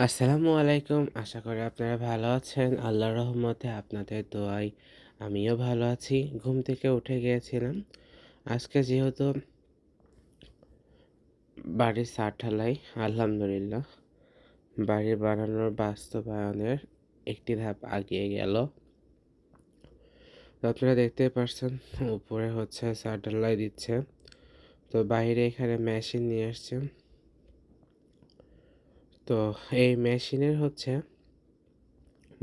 আসসালামু আলাইকুম। আশা করি আপনারা ভালো আছেন। আল্লাহর রহমতে আপনাদের দোয়ায় আমিও ভালো আছি। ঘুম থেকে উঠে গিয়েছিলাম। আজকে যেহেতু বাড়ির ছাদ ঢালাই, আলহামদুলিল্লাহ বাড়ি বানানোর বাস্তবায়নের একটি ধাপ আগিয়ে গেল। তো আপনারা দেখতেই পারছেন উপরে হচ্ছে ছাদ ঢালাই দিচ্ছে। তো বাইরে এখানে মেশিন নিয়ে আসছে। তো এই মেশিনের হচ্ছে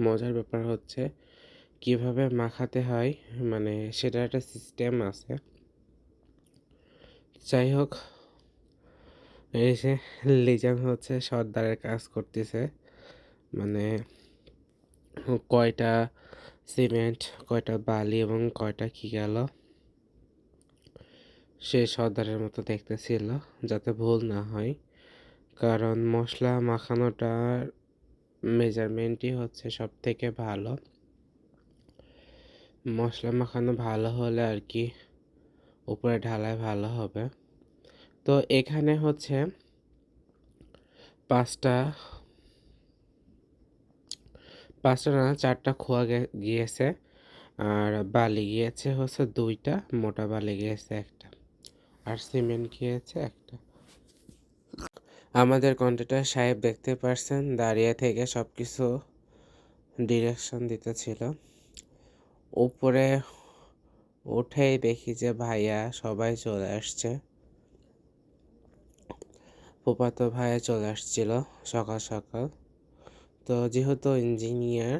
মজার ব্যাপার হচ্ছে কিভাবে মাখাতে হয়, মানে সেটার একটা সিস্টেম আছে। যাই হোক, এই যে লিজাম হচ্ছে সর্দারের কাজ করতেছে, মানে কয়টা সিমেন্ট, কয়টা বালি এবং কয়টা কি গেল সে সর্দারের মতো দেখতেছিল, যাতে ভুল না হয়। কারণ মশলা মাখানোটার মেজারমেন্টই হচ্ছে সব থেকে ভালো। মশলা মাখানো ভালো হলে আর কি উপরে ঢালাই ভালো হবে। তো এখানে হচ্ছে পাঁচটা পাঁচটা না চারটা খোয়া গিয়েছে, আর বালি গিয়েছে হচ্ছে দুইটা, মোটা বালি গিয়েছে একটা, আর সিমেন্ট গিয়েছে একটা। আমাদের কন্ট্রাক্টর সাহেব দেখতে পারছেন দাঁড়িয়ে থেকে সব কিছু ডিরেকশন দিতেছিল। উপরে উঠেই দেখি যে ভাইয়া সবাই চলে আসছে। ফুফাতো ভাইয়া চলে আসছিল সকাল সকাল। তো যেহেতু ইঞ্জিনিয়ার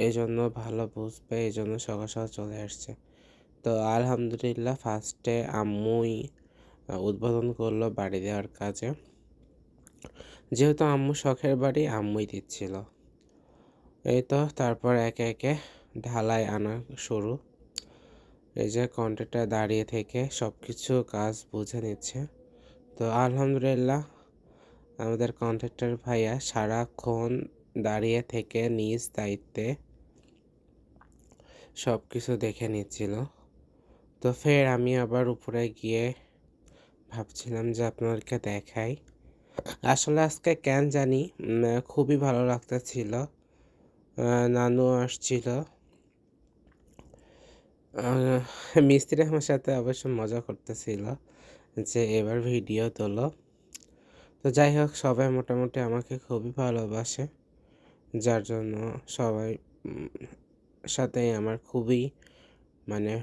এই জন্য ভালো বুঝবে, এই জন্য সকাল সকাল চলে আসছে। তো আলহামদুলিল্লাহ ফার্স্টে আম্মুই উদ্বোধন করলো বাড়ি দেওয়ার কাজে। যেহেতু আম্মু শখের বাড়ি, আম্মুই দিচ্ছিল। এই তো তারপর একে একে ঢালাই আনা শুরু। এই যে কন্ট্রাক্টর দাঁড়িয়ে থেকে সব কিছু কাজ বুঝে নিচ্ছে। তো আলহামদুলিল্লাহ আমাদের কন্ট্রাক্টর ভাইয়া সারাক্ষণ দাঁড়িয়ে থেকে নিজ দায়িত্বে সব কিছু দেখে নিচ্ছিল। তো ফের আমি আবার উপরে গিয়ে ভাবছিলাম যে আপনাদেরকে দেখাই। আসলে আজকে কেন জানি খুবই ভালো লাগতেছিল। নানু আসছিল। মিস্ত্রি আমার সাথে অবশ্য মজা করতেছিল যে এবার ভিডিও তোলো। তো যাই হোক, সবাই মোটামুটি আমাকে খুবই ভালোবাসে, যার জন্য সবাই সাথেই আমার খুবই, মানে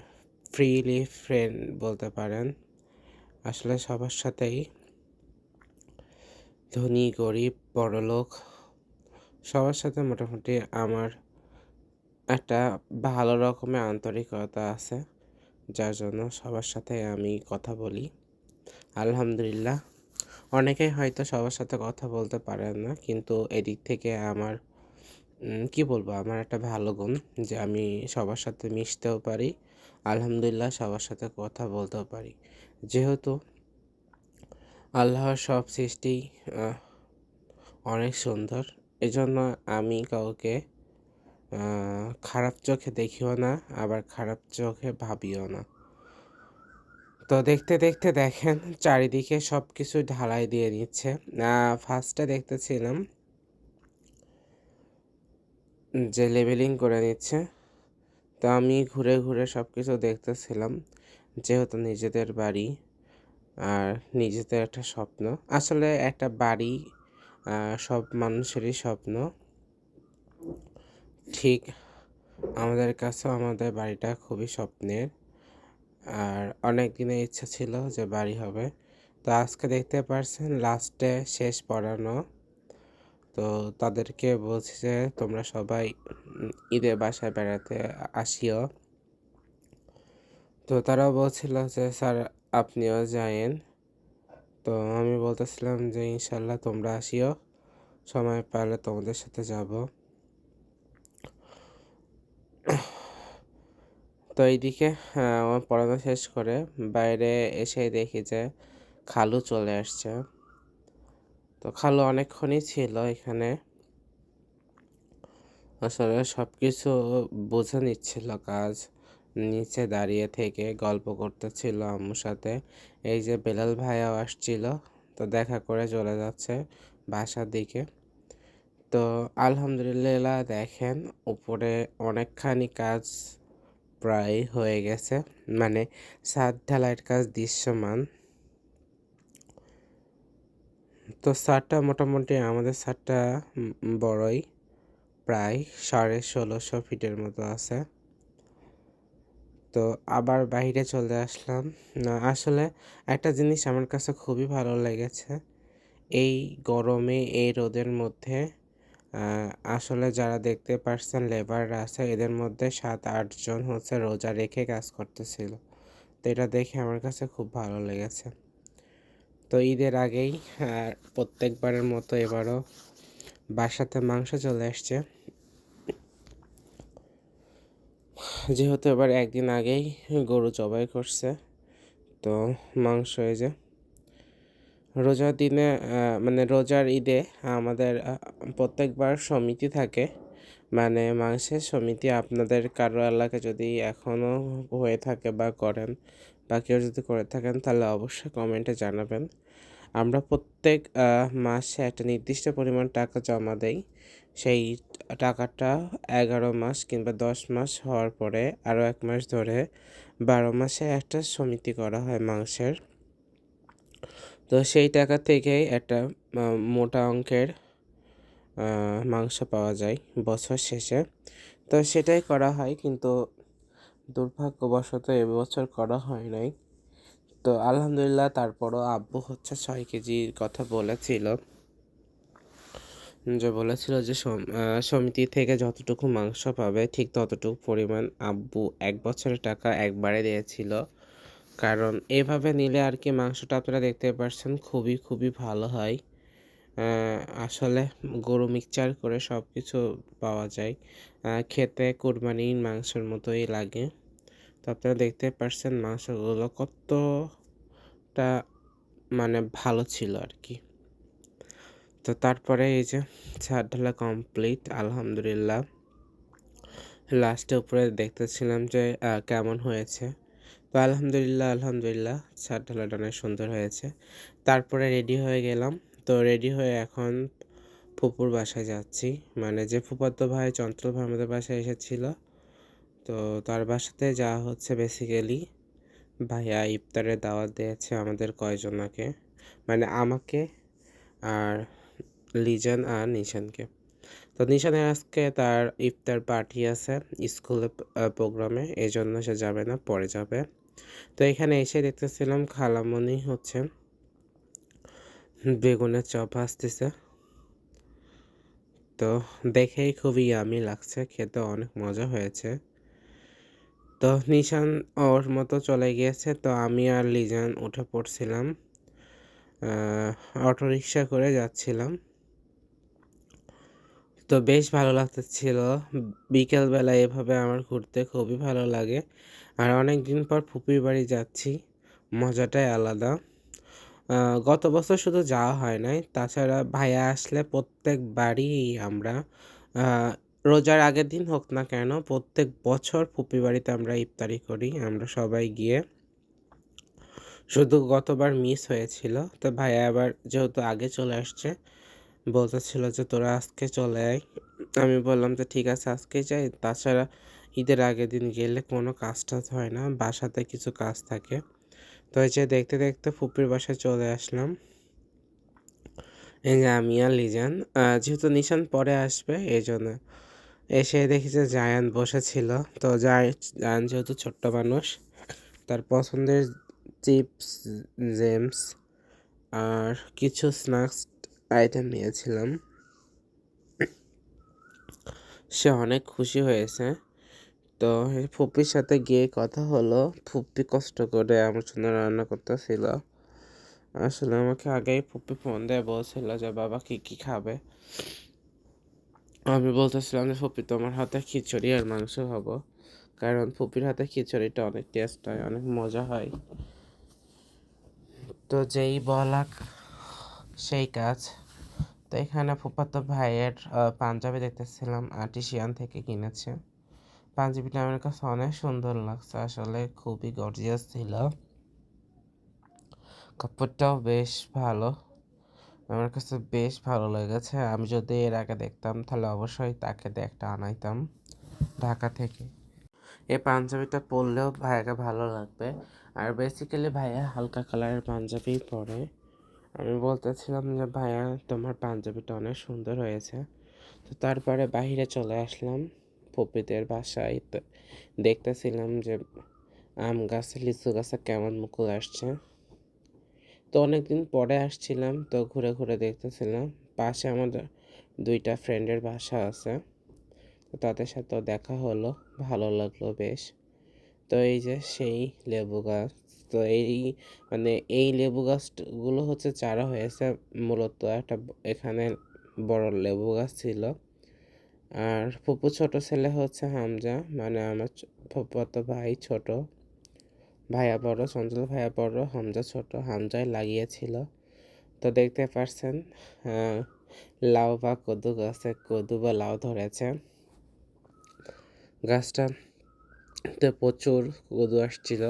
ফ্রিলি ফ্রেন্ড বলতে পারেন। আসলে সবার সাথেই, ধনী গরিব বড়লোক সবার সাথে মোটামুটি আমার একটা ভালো রকমের আন্তরিকতা আছে, যার জন্য সবার সাথে আমি কথা বলি। আলহামদুলিল্লাহ অনেকেই হয়তো সবার সাথে কথা বলতে পারেন না, কিন্তু এদিক থেকে আমার কি বলবো, আমার একটা ভালো গুণ যে আমি সবার সাথে মিশতেও পারি। আলহামদুলিল্লাহ সবার সাথে কথা বলতেও পারি। যেহেতু আল্লাহর সব সৃষ্টি অনেক সুন্দর, এজন্য আমি কাউকে খারাপ চোখে দেখিও না, আবার খারাপ চোখে ভাবিও না। তো দেখতে দেখতে দেখেন চারিদিকে সব কিছু ঢালাই দিয়ে নিচ্ছে। ফার্স্টে দেখতেছিলাম যে লেবেলিং করে নিচ্ছে। তো আমি ঘুরে ঘুরে সব কিছু দেখতেছিলাম, যেহেতু নিজেদের বাড়ি আর নিজেদের একটা স্বপ্ন। আসলে একটা বাড়ি সব মানুষেরই স্বপ্ন। ঠিক আমাদের কাছেও আমাদের বাড়িটা খুবই স্বপ্নের, আর অনেক দিনের ইচ্ছা ছিল যে বাড়ি হবে। তো আজকে দেখতে পারছেন লাস্টে শেষ পড়ানো। তো তাদেরকে বলছি যে তোমরা সবাই ঈদে বাসায় বেড়াতে আসিও। তো তারাও বলছিল যে স্যার আপনিও যায়েন। তো আমি বলতেছিলাম যে ইনশাল্লাহ তোমরা আসিও, সময় পেলে তোমাদের সাথে যাব। তো এইদিকে আমার পড়ানো শেষ করে বাইরে এসে দেখি যে খালু চলে আসছে। তো খালু অনেকক্ষণই ছিল এখানে, আসলে সব কিছু বুঝে নিচ্ছিল কাজ। নিচে দাঁড়িয়ে থেকে গল্প করতেছিল আম্মুর সাথে। এই যে বেলাল ভাইয়াও আসছিল, তো দেখা করে চলে যাচ্ছে বাসার দিকে। তো আলহামদুলিল্লাহ দেখেন উপরে অনেকখানি কাজ প্রায় হয়ে গেছে, মানে ছাদ ঢালাইয়ের কাজ দৃশ্যমান। তো ছাদটা মোটামুটি আমাদের ছাদটা বড়ই, প্রায় 1650 ফিটের মতো আছে। তো আবার বাইরে চলে আসলাম। আসলে একটা জিনিস আমার কাছে খুবই ভালো লেগেছে, এই গরমে এই রোদের মধ্যে আসলে যারা দেখতে পারছেন লেবাররা আছে, এদের মধ্যে 7-8 জন হচ্ছে রোজা রেখে কাজ করতেছিল। তো এটা দেখে আমার কাছে খুব ভালো লেগেছে। তো ঈদের আগেই প্রত্যেকবারের মতো এবারও বাসাতে মাংস চলে আসছে, যেহেতু এবার একদিন আগেই গরু জবাই করছে। তো মাংস এই যে রোজার দিনে মানে রোজার ঈদে আমাদের প্রত্যেকবার সমিতি থাকে, মানে মাংসের সমিতি। আপনাদের কারো এলাকায় যদি এখনও হয়ে থাকে বা করেন, বা কেউ যদি করে থাকেন তাহলে অবশ্যই কমেন্টে জানাবেন। আমরা প্রত্যেক মাসে একটা নির্দিষ্ট পরিমাণ টাকা জমা দেই। সেই টাকাটা 11 মাস কিংবা 10 মাস হওয়ার পরে আরও 1 মাস ধরে 12 মাসে একটা সমিতি করা হয় মাংসের। তো সেই টাকা থেকেই একটা মোটা অঙ্কের মাংস পাওয়া যায় বছর শেষে। তো সেটাই করা হয়, কিন্তু দুর্ভাগ্যবশত এবছর করা হয় নাই। তো আলহামদুলিল্লাহ তারপরও আব্বু হচ্ছে 6 কেজির কথা বলেছিল, যে সমিতি থেকে যতটুকু মাংস পাবে ঠিক ততটুকু পরিমাণ আব্বু 1 বছরের টাকা একবারে দিয়েছিল। কারণ এভাবে নিলে আর কি মাংসটা আপনারা দেখতে পাচ্ছেন খুবই খুবই ভালো হয়। আসলে গরু মিক্সচার করে সব কিছু পাওয়া যায়, খেতে কুরবানির মাংসের মতোই লাগে। তো আপনারা দেখতে পাচ্ছেন মাংসগুলো কতটা মানে ভালো ছিল আর কি। তো তারপরে এই যে ছাদ ঢালা কমপ্লিট আলহামদুলিল্লাহ। লাস্টে উপরে দেখতেছিলাম যে কেমন হয়েছে। তো আলহামদুলিল্লাহ ছাদ ঢালাটা অনেক সুন্দর হয়েছে। তারপরে রেডি হয়ে গেলাম। তো রেডি হয়ে এখন ফুপুর বাসায় যাচ্ছি, মানে যে ফুফাতো ভাই চঞ্চল ভাই আমাদের বাসায় এসেছিল। তো তার বাসাতে যাওয়া হচ্ছে বেসিক্যালি, ভাইয়া ইফতারের দাওয়াত দিয়েছে আমাদের কয়জনাকে, মানে আমাকে আর লিজান আর নিশানকে। তো নিশানের আজকে তার ইফতার পার্টি আছে স্কুলে প্রোগ্রামে, এই জন্য সে যাবে না, পরে যাবে। তো এখানে এসে দেখতেছিলাম খালামণি হচ্ছে বেগুনের চপ ভাজতেছে। তো দেখেই খুবই ইয়ামি লাগছে, খেতে অনেক মজা হয়েছে। তো নিশান ওর মতো চলে গিয়েছে, তো আমি আর লিজান উঠে পড়ছিলাম, অটোরিকশা করে যাচ্ছিলাম। তো বেশ ভালো লাগতেছিল। বিকেলবেলা এভাবে আমার ঘুরতে খুবই ভালো লাগে। আর অনেক দিন পর ফুপির বাড়ি যাচ্ছি, মজাটাই আলাদা। গত বছর শুধু যাওয়া হয় নাই, তাছাড়া ভাইয়া আসলে প্রত্যেকবারই আমরা রোজার আগের দিন হোক না কেন প্রত্যেক বছর ফুপির বাড়িতে আমরা ইফতারি করি আমরা সবাই গিয়ে। শুধু গতবার মিস হয়েছিল। তো ভাইয়া আবার যেহেতু আগে চলে আসছে, বলতেছিল যে তোরা আজকে চলে আয়। আমি বললাম যে ঠিক আছে আজকেই যাই, তাছাড়া ঈদের আগের দিন গেলে কোনো কাজ টাজ হয় না, বাসাতে কিছু কাজ থাকে। তো এই যে দেখতে দেখতে ফুপির বাসায় চলে আসলাম। এই যে আমি আর লিজান, যেহেতু নিশান পরে আসবে এই জন্য। এসে দেখি যে জায়ান বসেছিল। তো জায়ান যেহেতু ছোট্ট মানুষ, তার পছন্দের চিপস, জেমস আর কিছু স্ন্যাক্স আইটেম নিয়েছিলাম। সে অনেক খুশি হয়েছে। তো ফুপির সাথে গিয়ে কথা হলো, ফুপি কষ্ট করে আমার জন্য রান্না করতেছিল। আসলে আমাকে আগেই ফুপি ফোন দিয়ে বলছিল যে বাবা কি কি খাবে। আমি বলতেছিলাম যে ফুপি তোমার হাতে খিচুড়ি আর মাংস খাবো, কারণ ফুপির হাতে খিচুড়িটা অনেক টেস্ট হয়, অনেক মজা হয়। তো যেই বলা সেই কাজ। তো এখানে ফুফাতো ভাইয়ের পাঞ্জাবি দেখতেছিলাম, আর্টিসিয়ান থেকে কিনেছে। পাঞ্জাবিটা আমার কাছে অনেক সুন্দর লাগছে, আসলে খুবই গর্জিয়াস ছিল, কাপড়টাও বেশ ভালো। আমার কাছে বেশ ভালো লেগেছে। আমি যদি এর আগে দেখতাম তাহলে অবশ্যই তাকে দিয়ে একটা আনাইতাম ঢাকা থেকে। এই পাঞ্জাবিটা পরলেও ভাইয়াকে ভালো লাগবে। আর বেসিক্যালি ভাইয়া হালকা কালারের পাঞ্জাবিই পরে। আমি বলতেছিলাম যে ভাইয়া তোমার পাঞ্জাবিটা অনেক সুন্দর হয়েছে। তো তারপরে বাহিরে চলে আসলাম ফুপিদের বাসায়। তো দেখতেছিলাম যে আম গাছে লিচু গাছে কেমন মুকুল আসছে। তো অনেকদিন পরে আসছিলাম, তো ঘুরে ঘুরে দেখতেছিলাম। পাশে আমাদের 2টা ফ্রেন্ডের বাসা আছে, তো তাদের সাথেও দেখা হলো, ভালো লাগলো বেশ। তো এই যে সেই লেবু গাছ। তো এই লেবু গাছগুলো হচ্ছে চারা হয়েছে মূলত এখানে বড় লেবু গাছ ছিল। আর ফুপু ছোট ছেলে হচ্ছে হামজা, মানে আমার ফুফাতো ভাই ছোট, ভাইয়া বড়, চঞ্চল ভাইয়া বড়, হামজা ছোট। হামজায় লাগিয়েছিল। তো দেখতে পারছেন লাউ বা কদু গাছে কদু বা লাউ ধরেছে। গাছটাতে প্রচুর কদু আসছিল।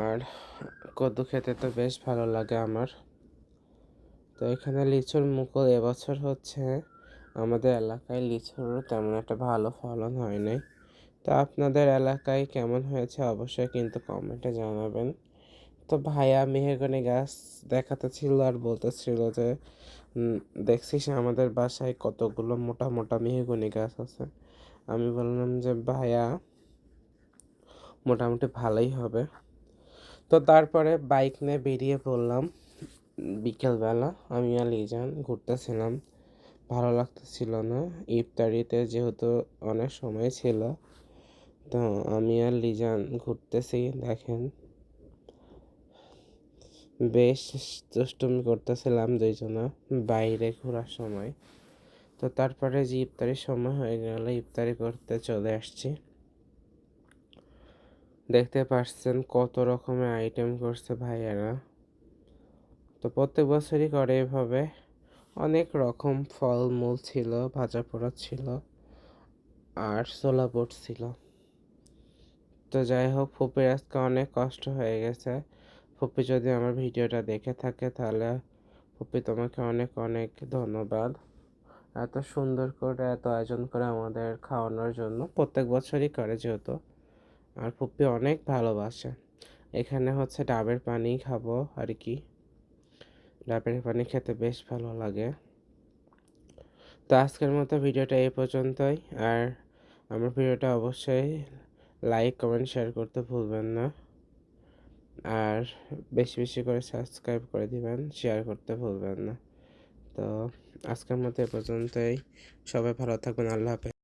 আর কদু খেতে তো বেশ ভালো লাগে আমার। তো এখানে লিচুর মুকুল এবছর হচ্ছে আমাদের এলাকায় লিচুর তেমন একটা ভালো ফলন হয় নাই। তো আপনাদের এলাকায় কেমন হয়েছে অবশ্যই কিন্তু কমেন্টে জানাবেন। তো ভাইয়া মেহগনি গাছ দেখাতে ছিল আর বলতেছিল যে দেখছিস আমাদের বাসায় কতগুলো মোটা মোটা মেহগনি গাছ আছে। আমি বললাম যে ভাইয়া মোটামুটি ভালোই হবে। তো তারপরে বাইক নিয়ে বেরিয়ে পড়লাম বিকেলবেলা। আমি আর লিজান ঘুরতেছিলাম, ভালো লাগতেছিল না ইফতারিতে, যেহেতু অনেক সময় ছিল। তো আমি আর লিজান ঘুরতেছি, দেখেন বেশ দুষ্টুমি করতেছিলাম দুইজনা বাইরে ঘোরার সময়। তো তারপরে যে ইফতারির সময় হয়ে গেল, ইফতারি করতে চলে আসছি। দেখতে পাচ্ছেন কত রকমের আইটেম করছে ভাইয়ারা। তো প্রত্যেক বছরই করে এভাবে। অনেক রকম ফলমূল ছিল, ভাজা পোড়া ছিল, আর ছোলা বুট ছিল। তো যাই হোক, ফুপির আজকে অনেক কষ্ট হয়ে গেছে। ফুপি যদি আমার ভিডিওটা দেখে থাকে তাহলে ফুপি তোমাকে অনেক অনেক ধন্যবাদ, এত সুন্দর করে এত আয়োজন করে আমাদের খাওয়ানোর জন্য। প্রত্যেক বছরই করে যেহেতু। আর ফুপি অনেক ভালোবাসে। এখানে হচ্ছে ডাবের পানি খাবো আর কি। ডাবের পানি খেতে বেশ ভালো লাগে। তো আজকের মতো ভিডিওটা এই পর্যন্তই। আর আমার ভিডিওটা অবশ্যই লাইক কমেন্ট শেয়ার করতে ভুলবেন না। আর বেশি বেশি করে সাবস্ক্রাইব করে দিবেন, শেয়ার করতে ভুলবেন না। তো আজকের মতো এ পর্যন্তই। সবাই ভালো থাকবেন। আল্লাহ হাফেজ।